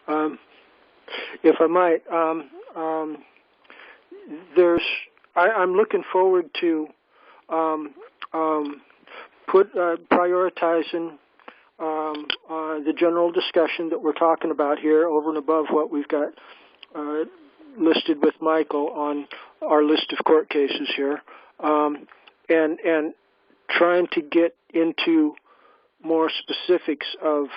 If I might, I'm looking forward to prioritizing the general discussion that we're talking about here over and above what we've got listed with Michael on our list of court cases here, and trying to get into more specifics of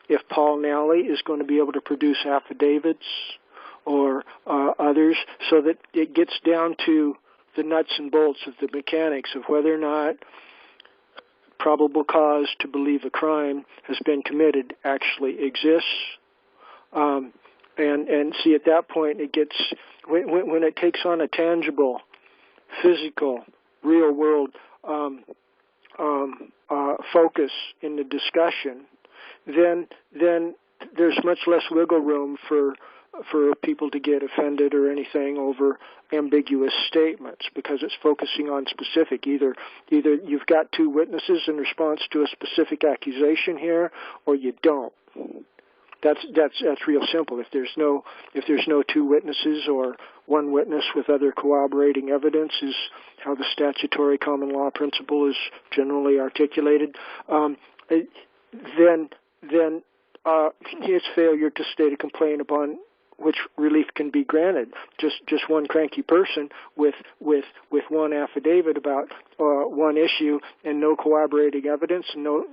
if Paul Nally is going to be able to produce affidavits or others, so that it gets down to the nuts and bolts of the mechanics of whether or not probable cause to believe a crime has been committed actually exists. And see, at that point, it gets, when it takes on a tangible, physical, real-world focus in the discussion, then there's much less wiggle room for people to get offended or anything over ambiguous statements, because it's focusing on specific. Either you've got two witnesses in response to a specific accusation here, or you don't. That's real simple. If there's no two witnesses or one witness with other corroborating evidence, is how the statutory common law principle is generally articulated, then it's failure to state a complaint upon which relief can be granted. Just one cranky person with one affidavit about one issue and no corroborating evidence, no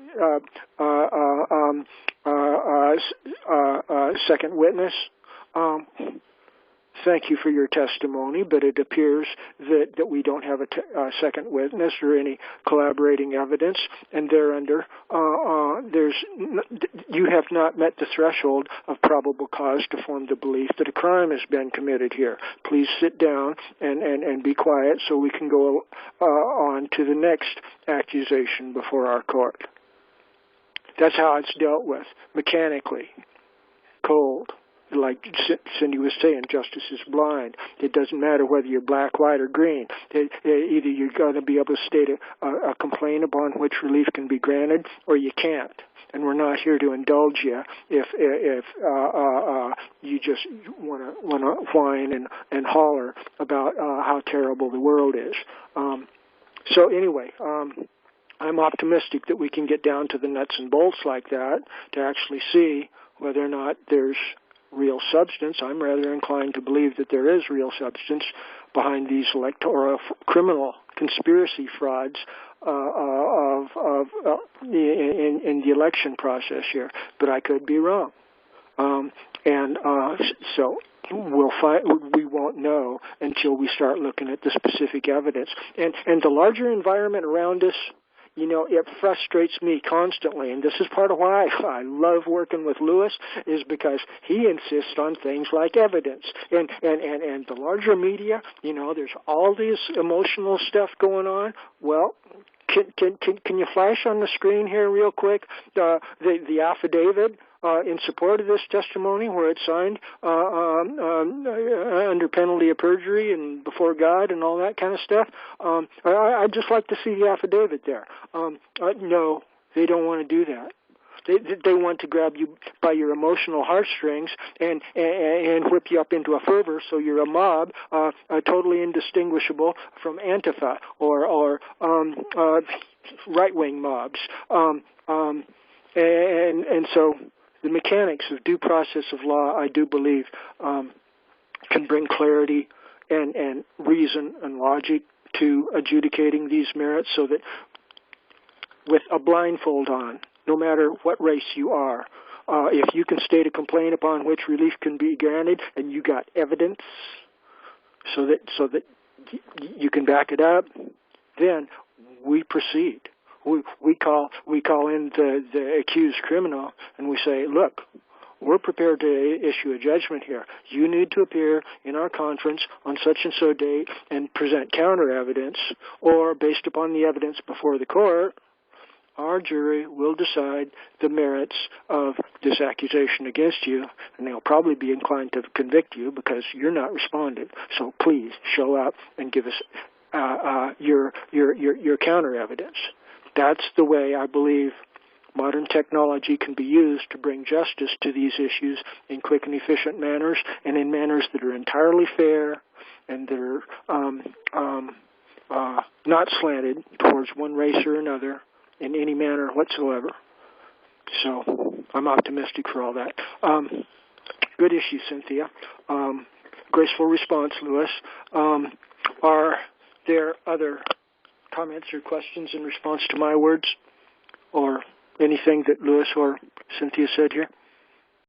second witness. Thank you for your testimony, but it appears that we don't have a second witness or any collaborating evidence, and thereunder, you have not met the threshold of probable cause to form the belief that a crime has been committed here. Please sit down and be quiet so we can go on to the next accusation before our court. That's how it's dealt with, mechanically, cold. Like Cindy was saying, justice is blind. It doesn't matter whether you're black, white, or green. Either you're going to be able to state a complaint upon which relief can be granted, or you can't. And we're not here to indulge you if you just want to whine and holler about how terrible the world is. So anyway, I'm optimistic that we can get down to the nuts and bolts like that to actually see whether or not there's real substance. I'm rather inclined to believe that there is real substance behind these electoral criminal conspiracy frauds in the election process here, but I could be wrong. So we won't know until we start looking at the specific evidence. And the larger environment around us, you know, it frustrates me constantly, and this is part of why I love working with Lewis, is because he insists on things like evidence. And the larger media, you know, there's all this emotional stuff going on. Well, can you flash on the screen here real quick the affidavit in support of this testimony, where it's signed under penalty of perjury and before God and all that kind of stuff? I'd just like to see the affidavit there. No, they don't want to do that. They want to grab you by your emotional heartstrings and whip you up into a fervor, so you're a mob, totally indistinguishable from Antifa or right-wing mobs. And so the mechanics of due process of law, I do believe, can bring clarity and reason and logic to adjudicating these merits, so that with a blindfold on, no matter what race you are, if you can state a complaint upon which relief can be granted, and you got evidence so that you can back it up, then we proceed. We call in the accused criminal, and we say, look, we're prepared to issue a judgment here. You need to appear in our conference on such and so date and present counter evidence, or based upon the evidence before the court, our jury will decide the merits of this accusation against you, and they'll probably be inclined to convict you because you're not responding. So please show up and give us your counter evidence. That's the way I believe modern technology can be used to bring justice to these issues in quick and efficient manners, and in manners that are entirely fair and that are not slanted towards one race or another in any manner whatsoever. So I'm optimistic for all that. Good issue, Cynthia. Graceful response, Louis. Are there other comments or questions in response to my words or anything that Louis or Cynthia said here?